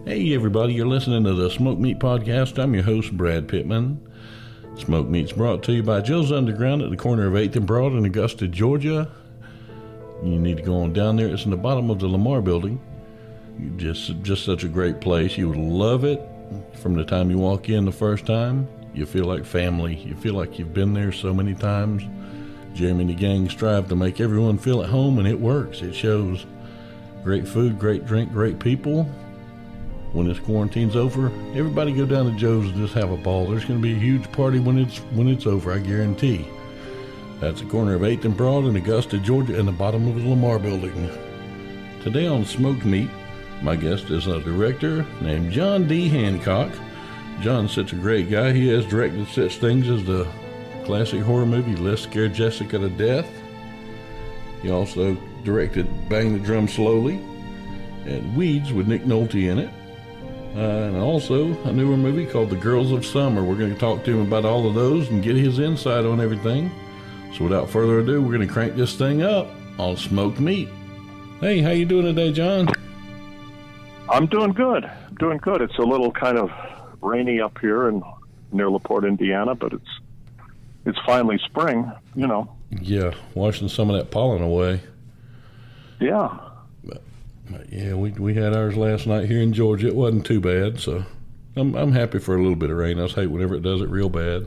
Hey everybody, you're listening to the Smoke Meat Podcast. I'm your host, Brad Pittman. Smoke Meat's brought to you by Joe's Underground at the corner of 8th and Broad in Augusta, Georgia. You need to go on down there. It's in the bottom of the Lamar building. Just such a great place. You would love it. From the time you walk in the first time, you feel like family. You feel like you've been there so many times. Jeremy and the gang strive to make everyone feel at home, and it works. It shows. Great food, great drink, great people. When this quarantine's over, everybody go down to Joe's and just have a ball. There's going to be a huge party when it's over, I guarantee. That's the corner of 8th and Broad in Augusta, Georgia, in the bottom of the Lamar building. Today on Smoked Meat, my guest is a director named John D. Hancock. John's such a great guy. He has directed such things as the classic horror movie Let's Scare Jessica to Death. He also directed Bang the Drum Slowly and Weeds with Nick Nolte in it. And also a newer movie called The Girls of Summer. We're going to talk to him about all of those and get his insight on everything. So without further ado, we're going to crank this thing up on Smoked Meat. Hey, how you doing today, John? I'm doing good. It's a little kind of rainy up here near LaPorte, Indiana, but it's finally spring, you know. Yeah, washing some of that pollen away. Yeah. Yeah, we had ours last night here in Georgia. It wasn't too bad, so I'm happy for a little bit of rain. I just hate whenever it does it real bad.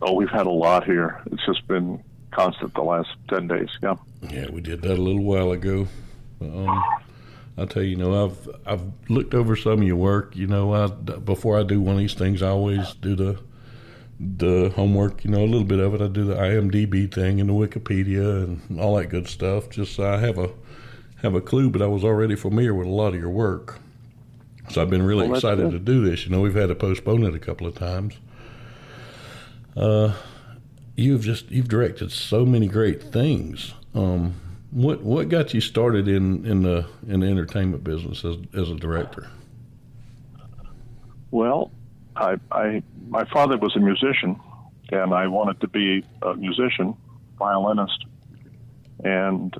Oh, we've had a lot here. It's just been constant the last 10 days, yeah. Yeah, we did that a little while ago. I'll tell you, I've looked over some of your work. Before I do one of these things, I always do the homework, a little bit of it. I do the IMDb thing and the Wikipedia and all that good stuff, just so I have a clue, but I was already familiar with a lot of your work. So I've been really excited to do this. We've had to postpone it a couple of times. You've directed so many great things. What got you started in the entertainment business as a director? Well, my father was a musician, and I wanted to be a musician, violinist, and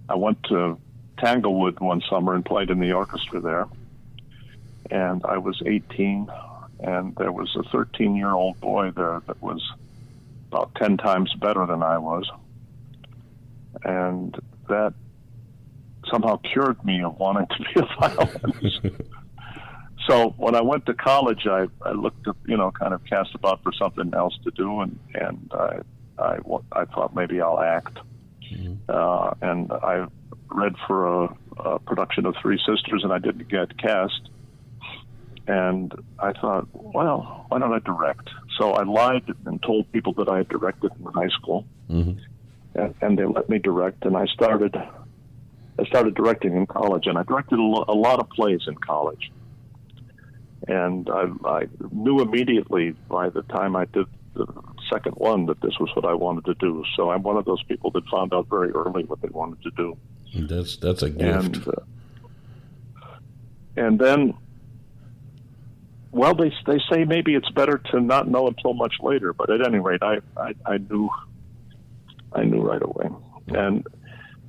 I went to Tanglewood one summer and played in the orchestra there. And I was 18, and there was a 13-year-old boy there that was about 10 times better than I was. And that somehow cured me of wanting to be a violinist. So when I went to college, I looked at, kind of cast about for something else to do, and I thought maybe I'll act. Mm-hmm. And I read for a production of Three Sisters, and I didn't get cast. And I thought, well, why don't I direct? So I lied and told people that I had directed in high school, mm-hmm. and they let me direct. And I started directing in college, and I directed a lot of plays in college. And I knew immediately by the time I did the second one that this was what I wanted to do. So I'm one of those people that found out very early what they wanted to do. That's a gift. And then, well, they say maybe it's better to not know until much later. But at any rate, I knew right away. And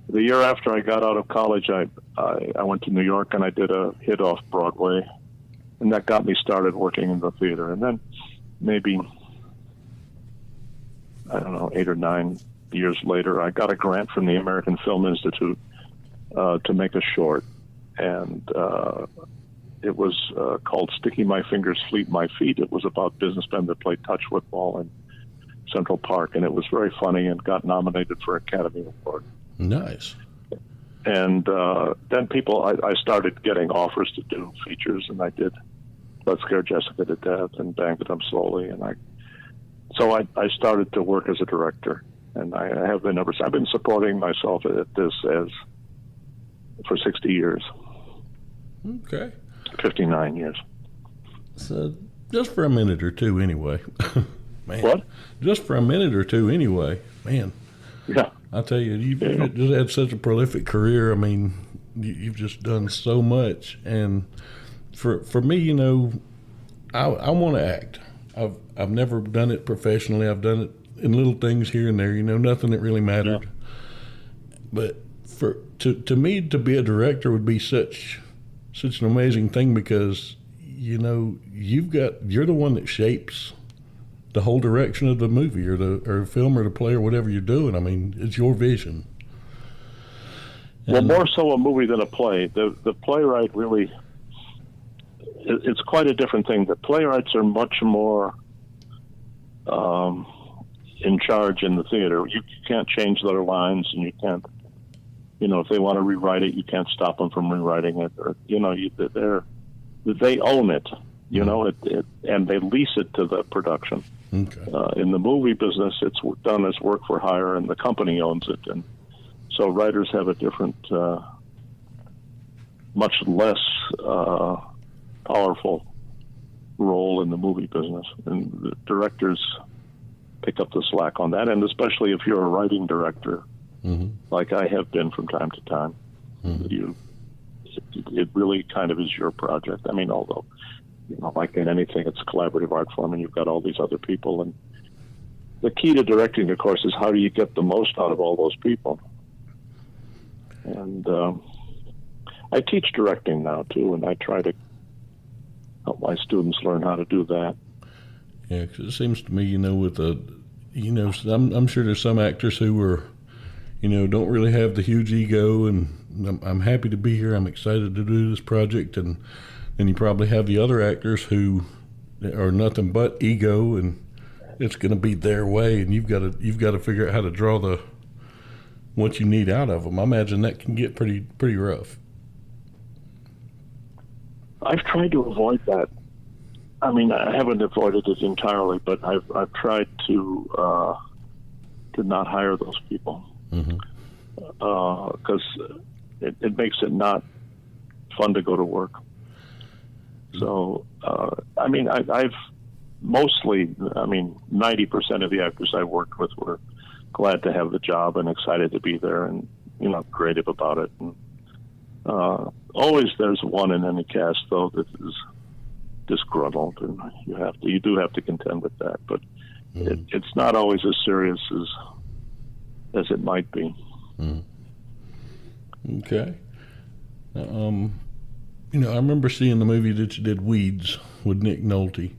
the year after I got out of college, I went to New York and I did a hit off Broadway, and that got me started working in the theater. And then maybe, I don't know, 8 or 9 years later, I got a grant from the American Film Institute to make a short. And it was called Sticky My Fingers, Fleet My Feet. It was about businessmen that played touch football in Central Park. And it was very funny and got nominated for Academy Award. Nice. And then I started getting offers to do features, and I did Let's Scare Jessica to Death and Bang the Drum Slowly. And I started to work as a director, and I have been ever since. I've been supporting myself at this for 60 years. Okay. 59 years. So just for a minute or two anyway. Man. What? Just for a minute or two anyway. Man. Yeah. I tell you, you've just had such a prolific career. I mean, you've just done so much. And for me, I want to act. I've never done it professionally. I've done it in little things here and there, nothing that really mattered. Yeah. But to me, to be a director would be such such an amazing thing because, you know, you're the one that shapes the whole direction of the movie or film or the play or whatever you're doing. I mean, it's your vision. Well, more so a movie than a play. The playwright really, it's quite a different thing. The playwrights are much more in charge in the theater. You can't change their lines, and you can't, you know, if they want to rewrite it, you can't stop them from rewriting it. Or, you know, they own it, you know, and they lease it to the production. Okay. In the movie business, it's done as work for hire, and the company owns it. And so writers have a different, much less powerful role in the movie business. And the directors pick up the slack on that, and especially if you're a writing director, like I have been from time to time, it really kind of is your project. I mean, although, you know, like in anything, it's a collaborative art form, and you've got all these other people. And the key to directing, of course, is how do you get the most out of all those people? And I teach directing now, too, and I try to help my students learn how to do that. Yeah, because it seems to me, you know, with I'm sure there's some actors who are, you know, don't really have the huge ego, and I'm happy to be here. I'm excited to do this project, and then you probably have the other actors who are nothing but ego, and it's going to be their way, and you've got to figure out how to draw what you need out of them. I imagine that can get pretty rough. I've tried to avoid that. I mean, I haven't avoided it entirely, but I've tried to not hire those people because it makes it not fun to go to work. So, I mean, I've mostly, 90% of the actors I worked with were glad to have the job and excited to be there, and, you know, creative about it. And always there's one in any cast, though, that is disgruntled, and you do have to contend with that. But it's not always as serious as it might be. Okay. You know, I remember seeing the movie that you did, Weeds, with Nick Nolte.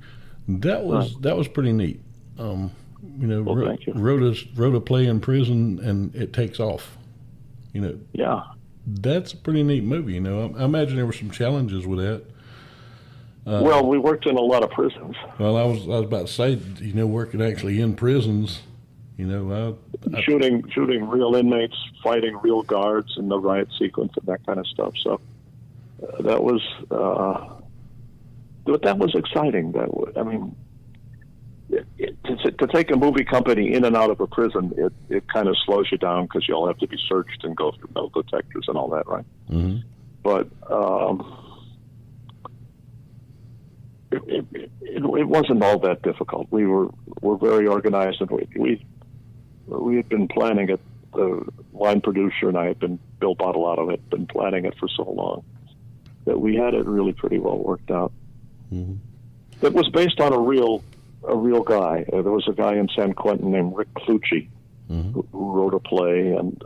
That was pretty neat. You know, wrote a play in prison, and it takes off. You know. Yeah. That's a pretty neat movie. You know, I imagine there were some challenges with that. Well, we worked in a lot of prisons. Well, I was about to say, you know, working actually in prisons. You know, shooting real inmates, fighting real guards in the riot sequence, and that kind of stuff. So that was, but that was exciting. To take a movie company in and out of a prison, it kind of slows you down because you all have to be searched and go through metal detectors and all that, right? But it wasn't all that difficult. We're very organized, and we had been planning it. The line producer and I had been, Bill Bottolato had been planning it for so long that we had it really pretty well worked out. It was based on a real guy. There was a guy in San Quentin named Rick Clucci who wrote a play, and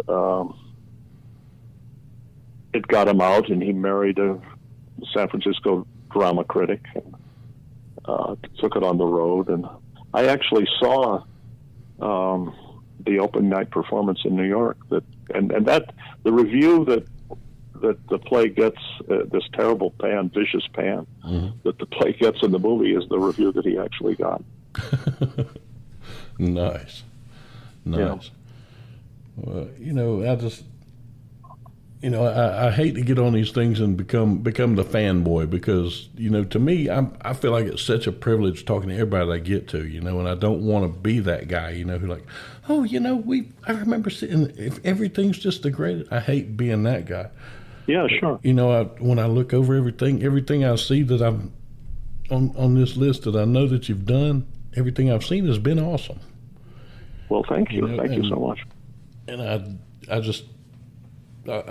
it got him out, and he married a San Francisco drama critic and took it on the road. And I actually saw the open night performance in New York. That the review that the play gets, this terrible vicious pan that the play gets in the movie, is the review that he actually got. Nice. Yeah. Well, you know, I hate to get on these things and become the fanboy, because, you know, to me, I feel like it's such a privilege talking to everybody that I get to, you know, and I don't want to be that guy, you know, who like, oh, you know, I remember sitting, if everything's just the greatest. I hate being that guy. Yeah, sure. You know, when I look over everything I see that I'm on this list that I know that you've done, everything I've seen has been awesome. Well, thank you. Thank you so much. And I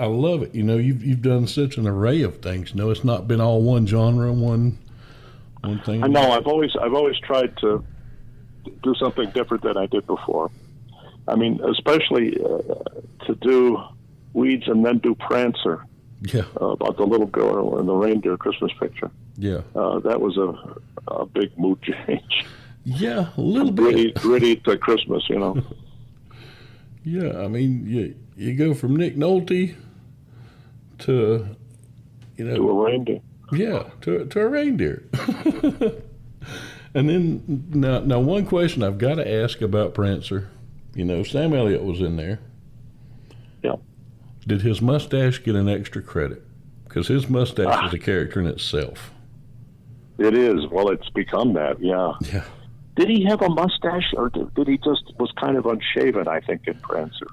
love it. You know, you've done such an array of things. You know, it's not been all one genre, one thing. I know. I've always tried to do something different than I did before. I mean, especially to do Weeds and then do Prancer. Yeah. About the little girl and the reindeer Christmas picture. Yeah. That was a big mood change. Yeah, a little bit. Gritty to Christmas, you know. Yeah, I mean, you go from Nick Nolte to, to a reindeer. Yeah, to a reindeer. And then now one question I've got to ask about Prancer. Sam Elliott was in there. Yeah. Did his mustache get an extra credit? Because his mustache is a character in itself. It is. Well, it's become that. Yeah. Yeah. Did he have a mustache, or did he just was kind of unshaven? I think in Prancer.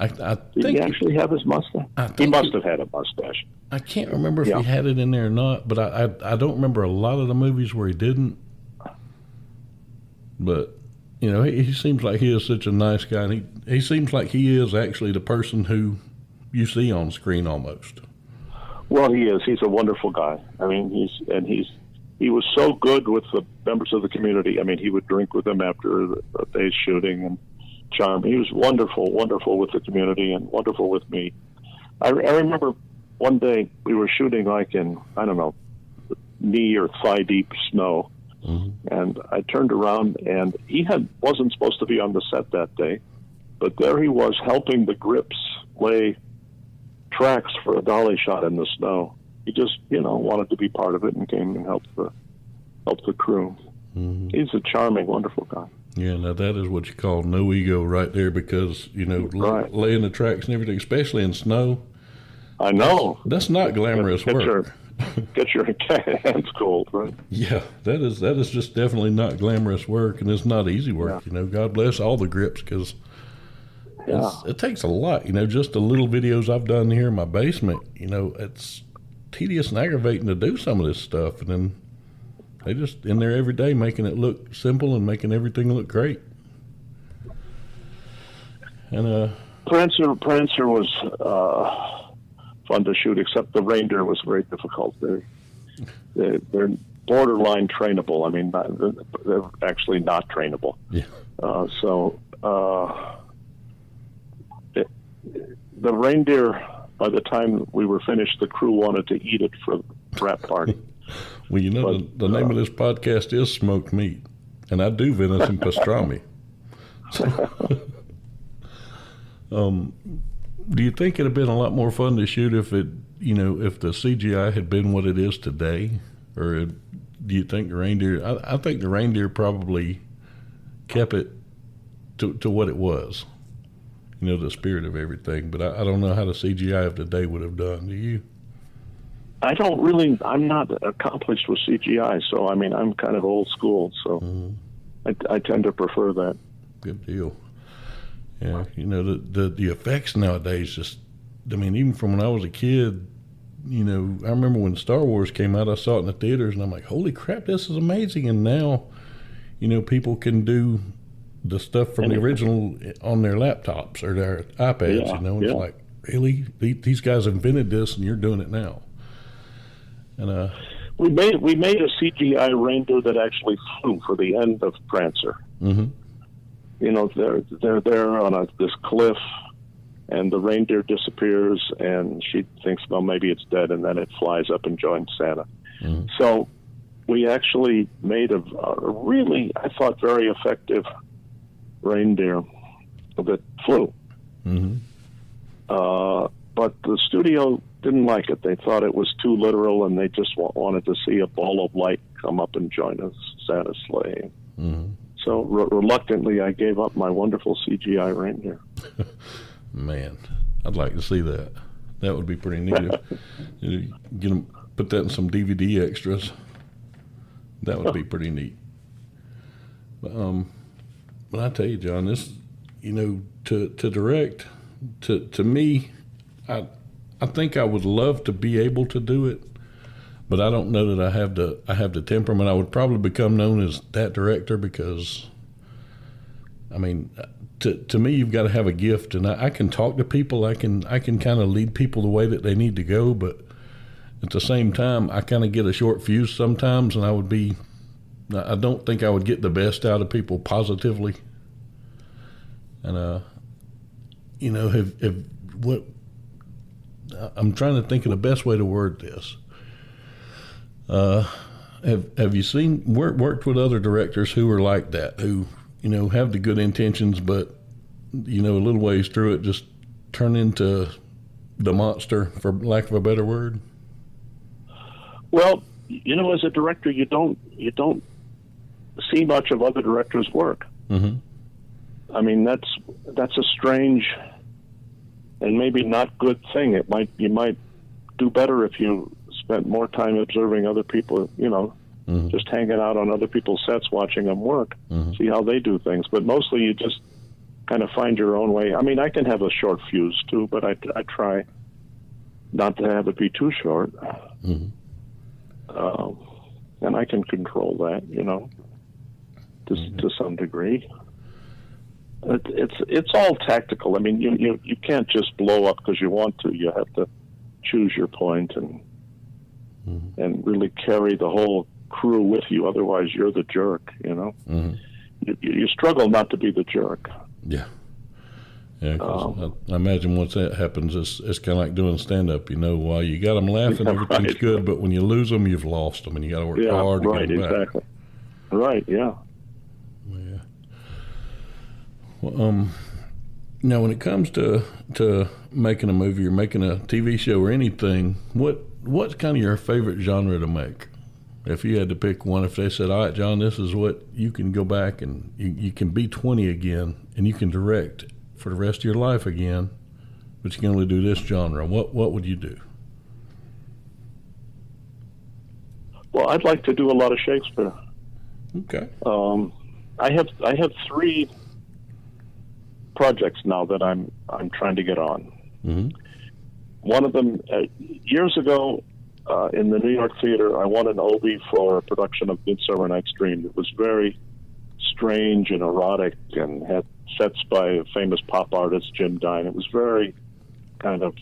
Did he actually have his mustache? He must have had a mustache. I can't remember if he had it in there or not, but I don't remember a lot of the movies where he didn't. But he seems like he is such a nice guy, and he seems like he is actually the person who you see on screen almost. Well, he is. He's a wonderful guy. I mean, he was so good with the members of the community. I mean, he would drink with them after the day's shooting and charm. He was wonderful with the community and wonderful with me. I remember one day we were shooting like in, I don't know, knee or thigh deep snow. Mm-hmm. And I turned around, and he wasn't supposed to be on the set that day, but there he was helping the grips lay tracks for a dolly shot in the snow. He just, wanted to be part of it and came and helped the crew. Mm-hmm. He's a charming, wonderful guy. Yeah, now that is what you call no ego right there, because, right. Laying the tracks and everything, especially in snow. I know. That's not glamorous work. Get your hands cold, right? Yeah, that is just definitely not glamorous work, and it's not easy work. Yeah. God bless all the grips, because it takes a lot. Just the little videos I've done here in my basement, it's tedious and aggravating to do some of this stuff, and then they just in there every day making it look simple and making everything look great. And Prancer was fun to shoot, except the reindeer was very difficult. They're borderline trainable. I mean, they're actually not trainable. Yeah. The reindeer, by the time we were finished, the crew wanted to eat it for the wrap party. Well, the name of this podcast is Smoked Meat, and I do venison pastrami. Do you think it'd have been a lot more fun to shoot if if the CGI had been what it is today, or do you think the reindeer? I think the reindeer probably kept it to what it was, the spirit of everything. But I don't know how the CGI of today would have done. Do you? I'm not accomplished with CGI, so I mean, I'm kind of old school, so I tend to prefer that. Good deal. Yeah, the effects nowadays just, I mean, even from when I was a kid, I remember when Star Wars came out, I saw it in the theaters, and I'm like, holy crap, this is amazing. And now, people can do the stuff from the original on their laptops or their iPads, It's like, really? These guys invented this, and you're doing it now. And we made a CGI reindeer that actually flew for the end of Prancer. Mm-hmm. They're there on this cliff, and the reindeer disappears, and she thinks, well, maybe it's dead, and then it flies up and joins Santa. Mm-hmm. So we actually made a really, I thought, very effective reindeer that flew. Mm-hmm. But the studio didn't like it. They thought it was too literal, and they just wanted to see a ball of light come up and join a Santa's sleigh. Mm-hmm. So reluctantly, I gave up my wonderful CGI reindeer. Man, I'd like to see that. That would be pretty neat. Put that in some DVD extras. That would be pretty neat. But I tell you, John, this, to direct, to me, I think I would love to be able to do it, but I don't know that I have the temperament. I would probably become known as that director because, I mean, to me, you've got to have a gift, and I can talk to people. I can kind of lead people the way that they need to go, but at the same time, I kind of get a short fuse sometimes, and I don't think I would get the best out of people positively. And I'm trying to think of the best way to word this. Have you worked with other directors who are like that, who, have the good intentions, but, a little ways through it just turn into the monster, for lack of a better word? Well, as a director, you don't see much of other directors' work. Mm-hmm. I mean, that's a strange and maybe not good thing. You might do better if you spent more time observing other people, mm-hmm. just hanging out on other people's sets, watching them work, mm-hmm. see how they do things. But mostly you just kind of find your own way. I mean, I can have a short fuse too, but I try not to have it be too short. Mm-hmm. And I can control that, mm-hmm. to some degree. It's all tactical. I mean, you can't just blow up because you want to. You have to choose your point and mm-hmm. and really carry the whole crew with you. Otherwise, you're the jerk. Mm-hmm. You struggle not to be the jerk. Yeah. Yeah, 'cause I imagine once that happens, it's kind of like doing stand-up. While you got them laughing, everything's right. good, but when you lose them, you've lost them, and you got to work hard to get them back. Exactly. Right. Yeah. Yeah. Well, now when it comes to making a movie or making a TV show or anything, what's kind of your favorite genre to make? If you had to pick one, if they said, "All right, John, this is what you can go back and you can be 20 again, and you can direct for the rest of your life again, but you can only do this genre," what would you do? Well, I'd like to do a lot of Shakespeare. Okay. I have 3 projects now that I'm trying to get on. Mm-hmm. One of them, years ago, in the New York Theater, I won an Obie for a production of Midsummer Night's Dream. It was very strange and erotic and had sets by a famous pop artist, Jim Dine. It was very kind of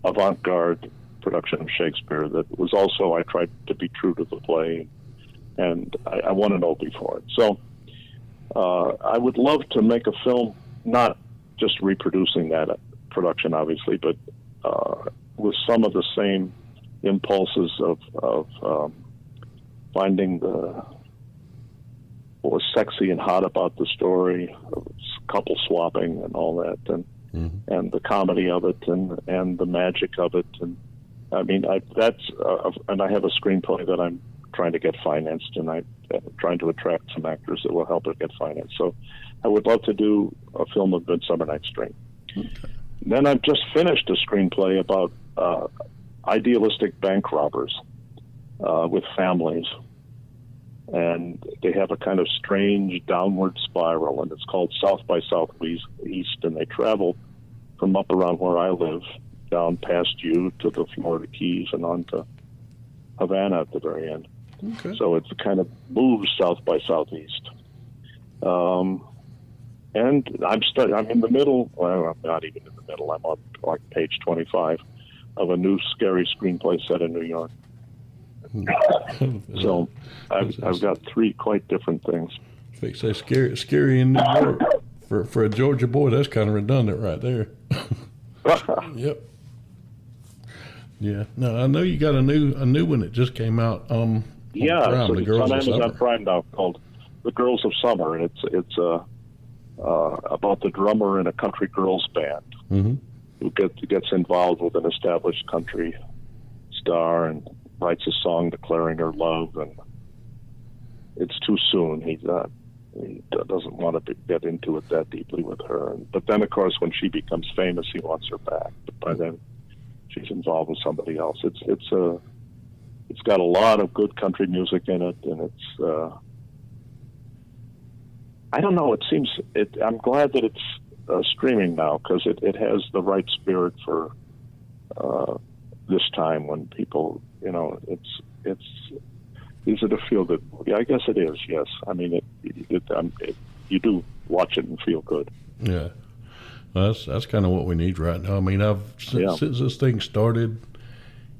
avant-garde production of Shakespeare that was also, I tried to be true to the play, and I won an Obie for it. So I would love to make a film, not just reproducing that production, obviously, but with some of the same impulses of finding what was sexy and hot about the story, couple swapping and all that, and mm-hmm. and the comedy of it, and the magic of it, and I mean and I have a screenplay that I'm trying to get financed, and I'm trying to attract some actors that will help it get financed. So I would love to do a film of Midsummer Night's Dream. Okay. Then I've just finished a screenplay about idealistic bank robbers with families. And they have a kind of strange downward spiral, and it's called South by Southwest, and they travel from up around where I live down past you to the Florida Keys and on to Havana at the very end. Okay. So it kind of moves South by Southeast. And I'm in the middle, well, I'm not even in the middle, I'm on like page 25 of a new scary screenplay set in New York. So I've got 3 quite different things. If they say scary in New York for a Georgia boy, that's kind of redundant right there. Yep. Yeah. No, I know you got a new one that just came out. Yeah, Prime, so The it's Girls on of Amazon Summer. Prime now, called The Girls of Summer, and it's about the drummer in a country girls band mm-hmm. who gets involved with an established country star and writes a song declaring her love, and it's too soon. He doesn't want to get into it that deeply with her. But then, of course, when she becomes famous, he wants her back. But by then, she's involved with somebody else. It's got a lot of good country music in it, and it's I don't know. I'm glad that it's streaming now, because it has the right spirit for this time when people, it's easy to feel that. Yeah, I guess it is. Yes, I mean you do watch it and feel good. Yeah, well, that's kind of what we need right now. I mean, since this thing started,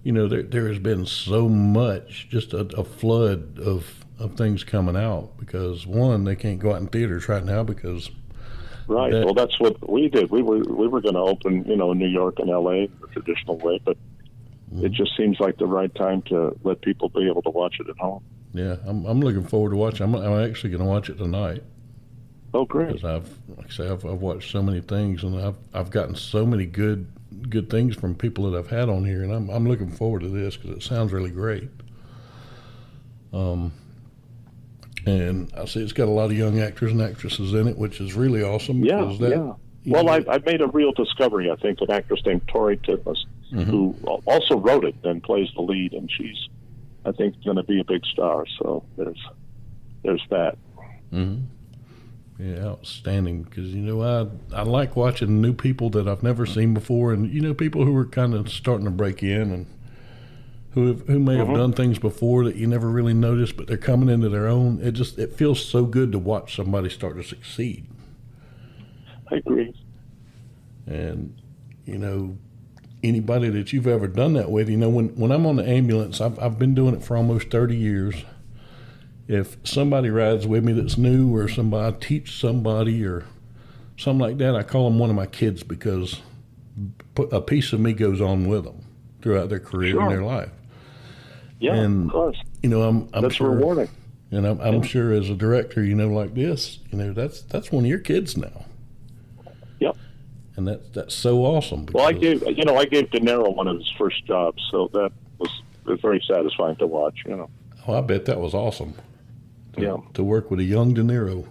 there has been so much, just a flood of things coming out, because one, they can't go out in theaters right now because Right. Well, that's what we did. We were going to open, in New York and L.A. the traditional way, but it just seems like the right time to let people be able to watch it at home. Yeah, I'm looking forward to watching. I'm actually going to watch it tonight. Oh, great! Because I've watched so many things, and I've gotten so many good things from people that I've had on here, and I'm looking forward to this because it sounds really great. And I see it's got a lot of young actors and actresses in it, which is really awesome. Yeah. Well, I made a real discovery. I think an actress named Tori Titmus, who also wrote it and plays the lead, and she's, I think, going to be a big star. So there's that. Mm-hmm. Yeah, outstanding. Because I like watching new people that I've never seen before, and people who are kind of starting to break in and who may have done things before that you never really noticed, but they're coming into their own. It feels so good to watch somebody start to succeed. I agree. And anybody that you've ever done that with, when I'm on the ambulance, I've been doing it for almost 30 years. If somebody rides with me that's new, or I teach somebody or something like that, I call them one of my kids, because a piece of me goes on with them throughout their career and their life. Yeah, and, of course. I'm that's sure, rewarding. And I'm sure as a director, like this, that's one of your kids now. Yep. And that's so awesome. Well, I gave De Niro one of his first jobs, so that was very satisfying to watch. Oh, I bet that was awesome. To work with a young De Niro.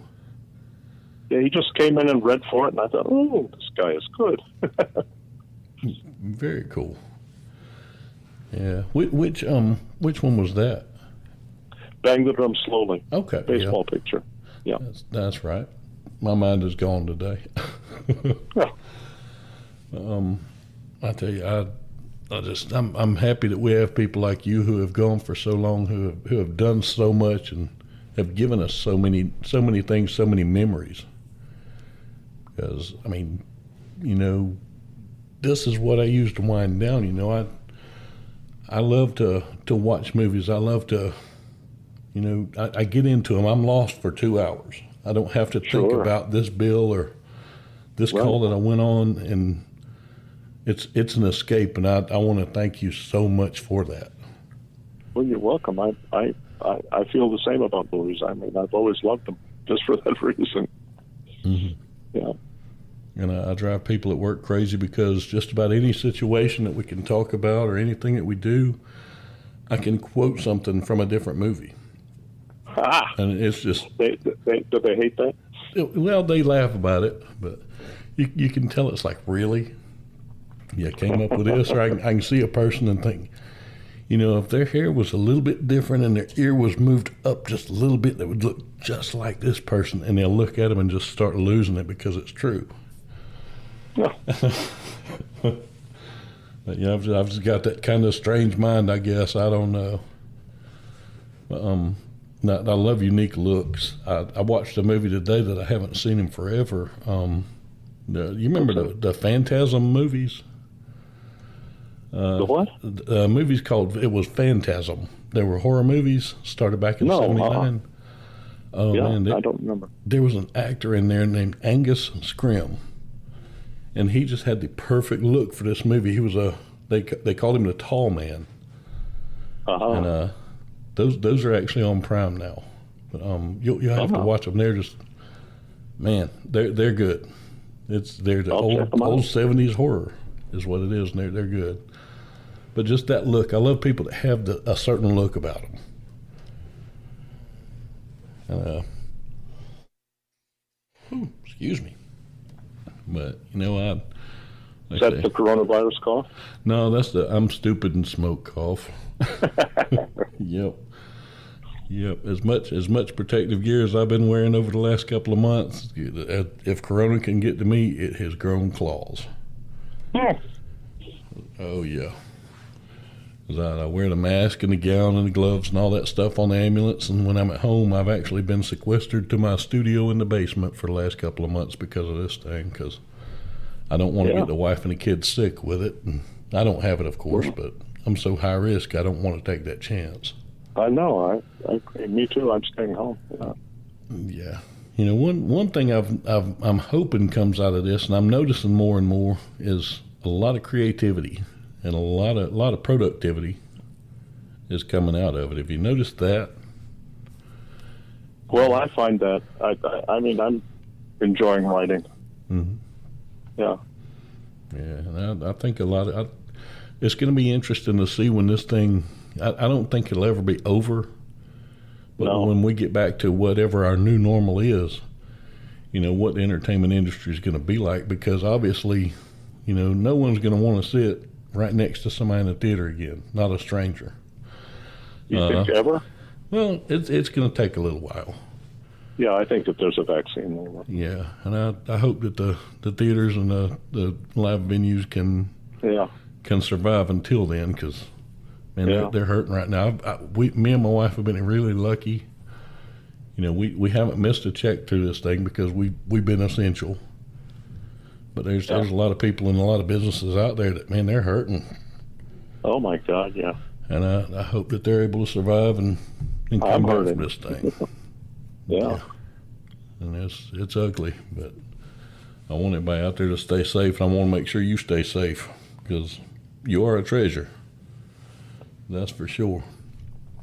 Yeah, he just came in and read for it, and I thought, oh, this guy is good. Very cool. Yeah. Which one was that? Bang the Drum Slowly. Okay. Baseball picture. Yeah. That's right. My mind is gone today. I tell you, I'm happy that we have people like you who have gone for so long, who have done so much and have given us so many things, so many memories. Because this is what I use to wind down. I love to watch movies. I love to, I get into them. I'm lost for 2 hours. I don't have to think about this bill or this call that I went on, and it's an escape. And I want to thank you so much for that. Well, you're welcome. I feel the same about movies. I've always loved them just for that reason. Mm-hmm. Yeah. And I drive people at work crazy, because just about any situation that we can talk about or anything that we do, I can quote something from a different movie. And it's just... Do they hate that? Well, they laugh about it, but you can tell it's like, really? You came up with this? Or I can see a person and think, if their hair was a little bit different and their ear was moved up just a little bit, that would look just like this person. And they'll look at them and just start losing it because it's true. Yeah. But I've just got that kind of strange mind, I guess. I don't know. But, I love unique looks. I watched a movie today that I haven't seen in forever. You remember the Phantasm movies? The what? Movies it was Phantasm. They were horror movies, started back in 79. Oh, man, I don't remember. There was an actor in there named Angus Scrim, and he just had the perfect look for this movie. He was they called him the Tall Man. And those are actually on Prime now. But you'll have to watch them. They're just, man, they're good. They're the old 70s horror is what it is, and they're good. But just that look, I love people that have a certain look about them. Excuse me. But is that the coronavirus cough? No, that's the I'm stupid and smoke cough. Yep. As much protective gear as I've been wearing over the last couple of months, if corona can get to me, it has grown claws. Oh yeah. 'Cause I wear the mask and the gown and the gloves and all that stuff on the ambulance, and when I'm at home, I've actually been sequestered to my studio in the basement for the last couple of months because of this thing, because I don't want to get the wife and the kids sick with it. And I don't have it, of course, but I'm so high risk, I don't want to take that chance. I know. I agree. Me too. I'm staying home. Yeah. You know, one thing I'm hoping comes out of this, and I'm noticing more and more, is a lot of creativity and a lot of productivity is coming out of it. Have you noticed that? Well, I find that I mean, I'm enjoying writing. Mm-hmm. Yeah. Yeah, and I think it's going to be interesting to see when this thing. I don't think it'll ever be over. But No. when we get back to whatever our new normal is, you know, what the entertainment industry is going to be like, because obviously, you know, no one's going to want to sit right next to somebody in the theater again, not a stranger. You think ever? Well, it's going to take a little while. Yeah, I think that there's a vaccine. Yeah, and I hope that the theaters and the live venues can survive until then, because man, they're hurting right now. Me and my wife have been really lucky. You know, we haven't missed a check through this thing because we've been essential. But there's a lot of people in a lot of businesses out there that, man, they're hurting. Oh my God, yeah. And I hope that they're able to survive and come back from this thing. Yeah. And it's ugly, but I want everybody out there to stay safe. And I want to make sure you stay safe, because you are a treasure. That's for sure.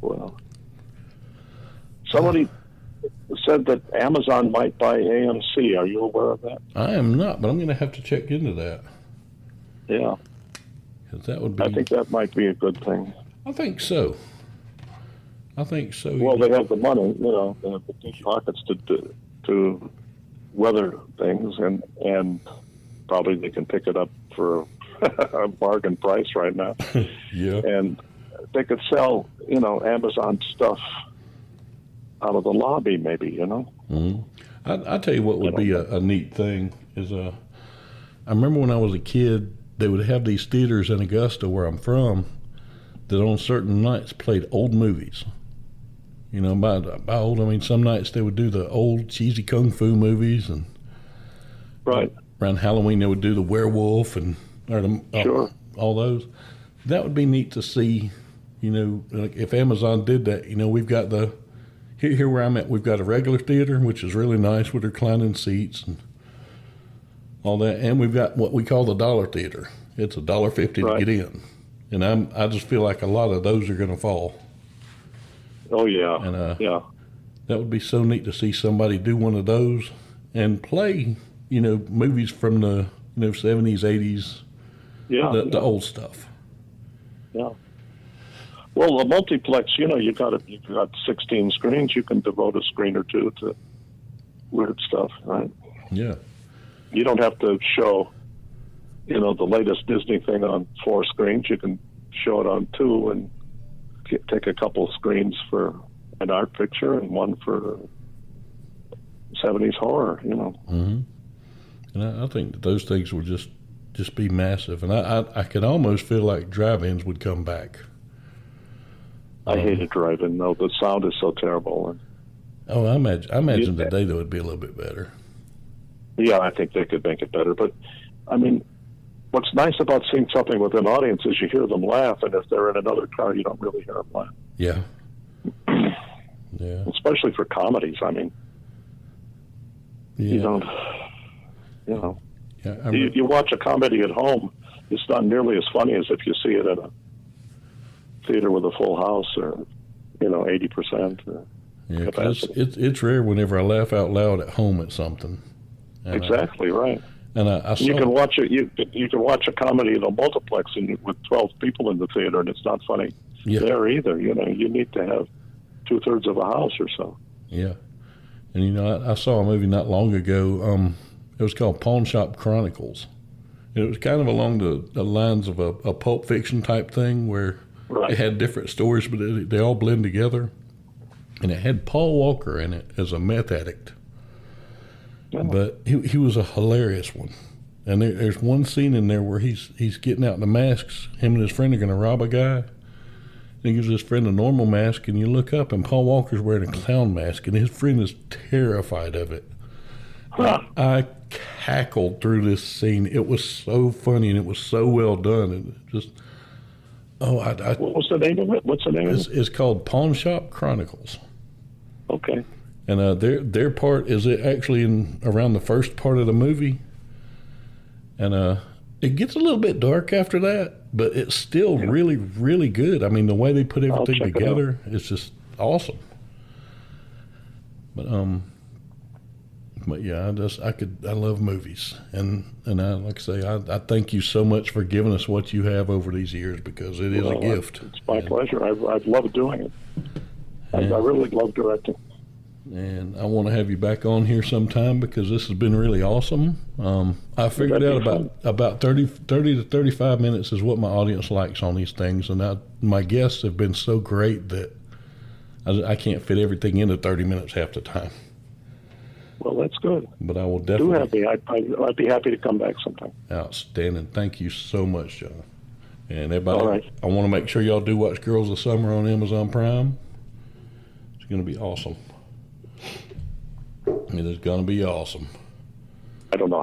Well, somebody said that Amazon might buy AMC. Are you aware of that? I am not, but I'm going to have to check into that. Yeah. 'Cause that would be. I think that might be a good thing. I think so. Well, they have the money, you know, they have the deep pockets to weather things, and probably they can pick it up for a bargain price right now. Yeah. And they could sell, you know, Amazon stuff out of the lobby, maybe, you know. Mm-hmm. I tell you what would be a neat thing is I remember when I was a kid, they would have these theaters in Augusta, where I'm from, that on certain nights played old movies. You know, by old, I mean some nights they would do the old cheesy kung fu movies, and around Halloween they would do the werewolf and all those. That would be neat to see. You know, like if Amazon did that, you know, we've got here where I'm at, we've got a regular theater, which is really nice with reclining seats and all that, and we've got what we call the dollar theater. It's $1.50 to get in, and I just feel like a lot of those are going to fall. Oh yeah, and that would be so neat to see somebody do one of those and play, you know, movies from the 70s, 80s, the old stuff. Yeah. Well, the multiplex, you know, you've got 16 screens. You can devote a screen or two to weird stuff, right? Yeah. You don't have to show, you know, the latest Disney thing on 4 screens. You can show it on 2 and take a couple screens for an art picture and one for 70s horror, you know. Mm-hmm. And I think that those things will just be massive. And I could almost feel like drive-ins would come back. I hate a drive-in, though. The sound is so terrible. Oh, I imagine today that would be a little bit better. Yeah, I think they could make it better. But, I mean, what's nice about seeing something with an audience is you hear them laugh, and if they're in another car, you don't really hear them laugh. Yeah. Yeah. Especially for comedies. I mean, you don't, you know. Yeah, you watch a comedy at home, it's not nearly as funny as if you see it at a theater with a full house or, you know, 80%. Yeah, cause it's rare whenever I laugh out loud at home at something. And exactly right. And I saw, you can watch it. You can watch a comedy in a multiplex with 12 people in the theater, and it's not funny there either. You know, you need to have 2/3 of a house or so. Yeah, and you know, I saw a movie not long ago. It was called Pawn Shop Chronicles. And it was kind of along the lines of a Pulp Fiction type thing, where it had different stories, but they all blend together. And it had Paul Walker in it as a meth addict. Oh. But he was a hilarious one. And there's one scene in there where he's getting out the masks. Him and his friend are going to rob a guy. And he gives his friend a normal mask, and you look up, and Paul Walker's wearing a clown mask, and his friend is terrified of it. Huh. I cackled through this scene. It was so funny, and it was so well done. And just, what was the name of it? What's the name of it? It's called Pawn Shop Chronicles. Okay. And their part is actually in around the first part of the movie, and it gets a little bit dark after that, but it's still really, really good. I mean, the way they put everything together, it's just awesome. But yeah, I love movies, and I, like I say, I thank you so much for giving us what you have over these years, because it is a gift. It's my pleasure. I've loved doing it. I really love directing. And I want to have you back on here sometime, because this has been really awesome. I figured out about 30 to 35 minutes is what my audience likes on these things, and my guests have been so great that I can't fit everything into 30 minutes half the time. Well, that's good. But I will definitely. I'd be happy to come back sometime. Outstanding. Thank you so much, John. And everybody, all right. I want to make sure y'all do watch Girls of Summer on Amazon Prime. It's going to be awesome. It is going to be awesome. I don't know how